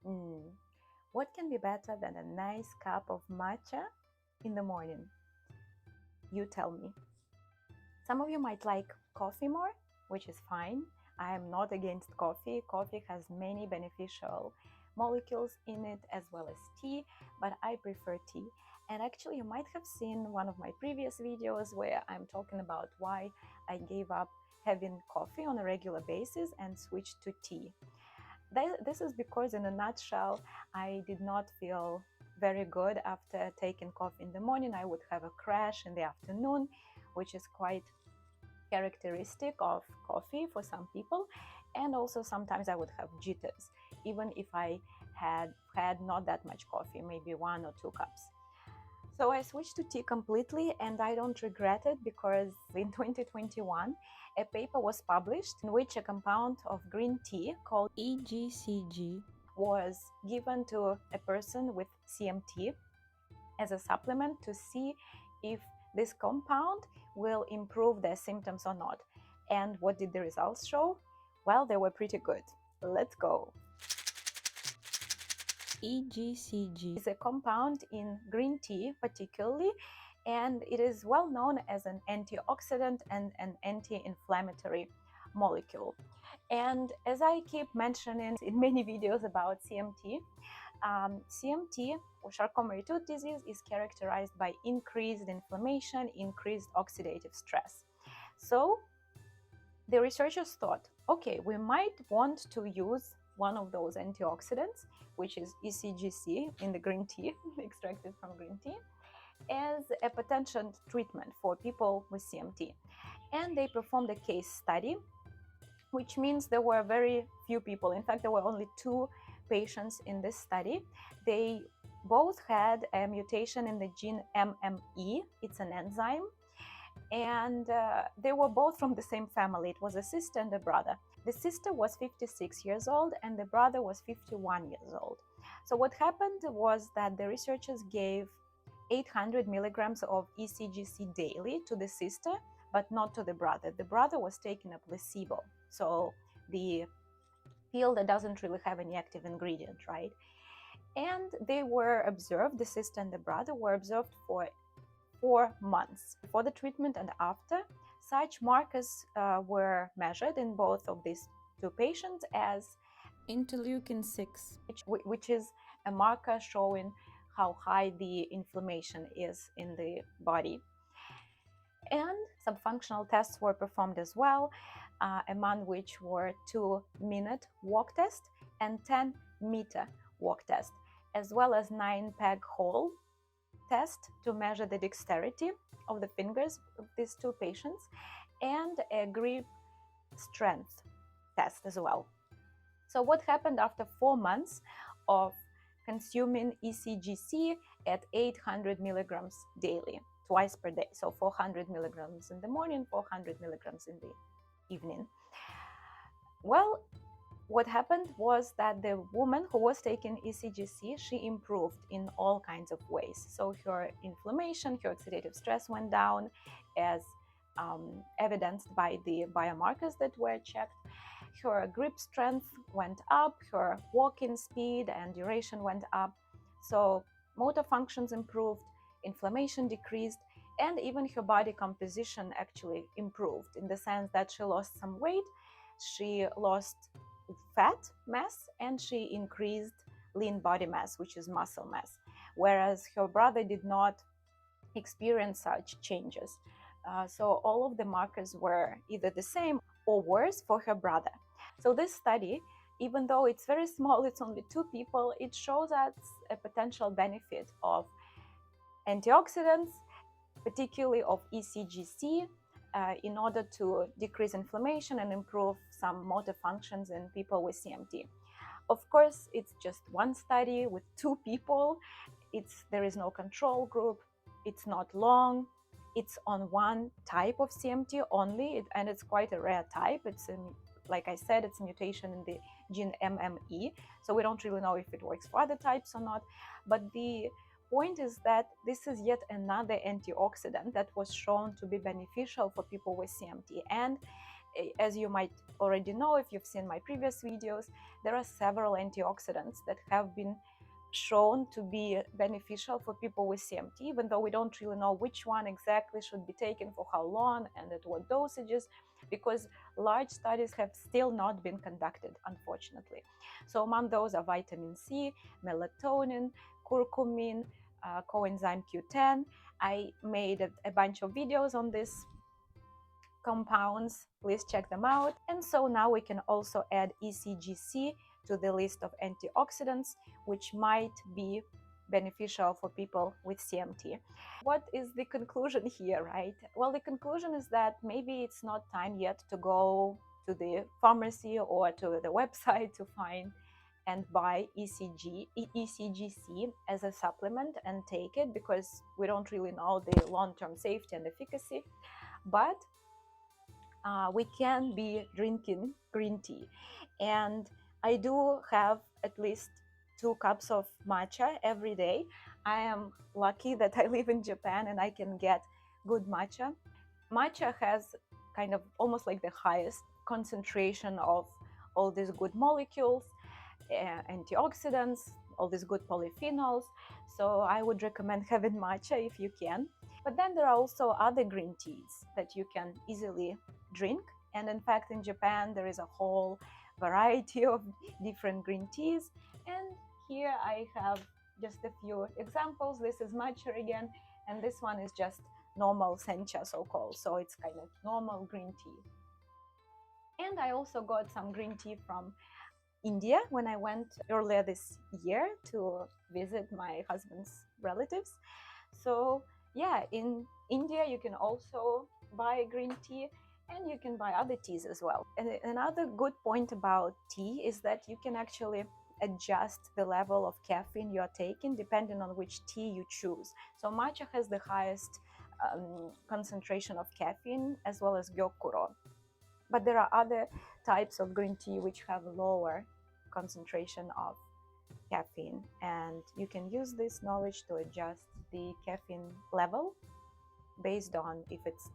Mm. What can be better than a nice cup of matcha in the morning? You tell me. Some of you might like coffee more, which is fine. I am not against coffee. Coffee has many beneficial molecules in it as well as tea, but I prefer tea. And actually, you might have seen one of my previous videos where I'm talking about why I gave up having coffee on a regular basis and switched to tea. This is because, in a nutshell, I did not feel very good after taking coffee in the morning. I would have a crash in the afternoon, which is quite characteristic of coffee for some people. And also sometimes I would have jitters, even if I had not that much coffee, maybe 1 or 2 cups. So I switched to tea completely, and I don't regret it because in 2021, a paper was published in which a compound of green tea called EGCG was given to a person with CMT as a supplement to see if this compound will improve their symptoms or not. And what did the results show? Well, they were pretty good. Let's go. EGCG is a compound in green tea particularly, and it is well known as an antioxidant and an anti-inflammatory molecule. And as I keep mentioning in many videos about CMT, CMT, or Charcot-Marie-Tooth disease, is characterized by increased inflammation, increased oxidative stress. So the researchers thought, okay, we might want to use one of those antioxidants, which is ECGC in the green tea, extracted from green tea, as a potential treatment for people with CMT. And they performed a case study, which means there were very few people. In fact, there were only 2 patients in this study. They both had a mutation in the gene MME. It's an enzyme. And they were both from the same family. It was a sister and a brother. The sister was 56 years old and the brother was 51 years old. So what happened was that the researchers gave 800 milligrams of ECGC daily to the sister, but not to the brother. The brother was taking a placebo, so the pill that doesn't really have any active ingredient, right? And they were observed, the sister and the brother were observed for 4 months before the treatment and after. Such markers were measured in both of these 2 patients as interleukin 6, which is a marker showing how high the inflammation is in the body. And some functional tests were performed as well, among which were 2-minute walk test and 10-meter walk test, as well as 9-peg hole test to measure the dexterity of the fingers of these 2 patients, and a grip strength test as well. So what happened after 4 months of consuming ECGC at 800 milligrams daily, twice per day? So 400 milligrams in the morning, 400 milligrams in the evening. Well, what happened was that the woman who was taking ECGC, she improved in all kinds of ways. So her inflammation, her oxidative stress went down, as evidenced by the biomarkers that were checked. Her grip strength went up, her walking speed and duration went up. So motor functions improved, inflammation decreased, and even her body composition actually improved, in the sense that she lost some weight, she lost fat mass, and she increased lean body mass, which is muscle mass, whereas her brother did not experience such changes. So all of the markers were either the same or worse for her brother. So this study, even though it's very small, it's only 2 people, it shows us a potential benefit of antioxidants, particularly of ECGC, in order to decrease inflammation and improve some motor functions in people with CMT. Of course, it's just one study with 2 people. There is no control group. It's not long. It's on one type of CMT only, and it's quite a rare type. Like I said, it's a mutation in the gene MME, so we don't really know if it works for other types or not. But the point is that this is yet another antioxidant that was shown to be beneficial for people with CMT. And as you might already know if you've seen my previous videos, there are several antioxidants that have been shown to be beneficial for people with CMT, even though we don't really know which one exactly should be taken for how long and at what dosages, because large studies have still not been conducted, unfortunately. So among those are vitamin C, melatonin, curcumin, coenzyme Q10. I made a bunch of videos on this compounds, please check them out. And so now we can also add ECGC to the list of antioxidants, which might be beneficial for people with CMT. What is the conclusion here, right? Well, the conclusion is that maybe it's not time yet to go to the pharmacy or to the website to find and buy ECGC as a supplement and take it, because we don't really know the long-term safety and efficacy. But we can be drinking green tea. And I do have at least 2 cups of matcha every day. I am lucky that I live in Japan and I can get good matcha. Matcha has kind of almost like the highest concentration of all these good molecules, antioxidants, all these good polyphenols. So I would recommend having matcha if you can. But then there are also other green teas that you can easily drink. And in fact, in Japan, there is a whole variety of different green teas. And here I have just a few examples. This is matcha again, and this one is just normal sencha, so-called. So it's kind of normal green tea. And I also got some green tea from India when I went earlier this year to visit my husband's relatives. So yeah, in India you can also buy green tea, and you can buy other teas as well. And another good point about tea is that you can actually adjust the level of caffeine you're taking depending on which tea you choose. So matcha has the highest concentration of caffeine, as well as gyokuro. But there are other types of green tea which have lower concentration of caffeine, and you can use this knowledge to adjust the caffeine level based on if it's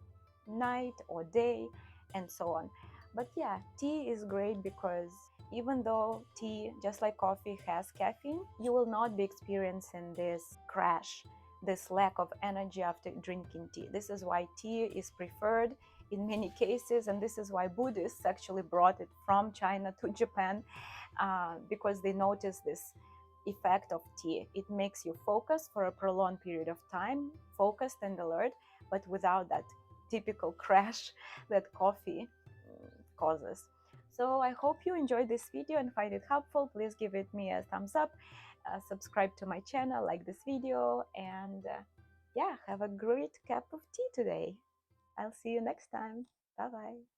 night or day and so on. But yeah, tea is great because even though tea, just like coffee, has caffeine, you will not be experiencing this crash, this lack of energy after drinking tea. This is why tea is preferred in many cases, and this is why Buddhists actually brought it from China to Japan, because they notice this effect of tea. It makes you focus for a prolonged period of time, focused and alert, but without that typical crash that coffee causes. So I hope you enjoyed this video and find it helpful. Please give it me a thumbs up, subscribe to my channel, like this video, and yeah, have a great cup of tea today. I'll see you next time. Bye bye.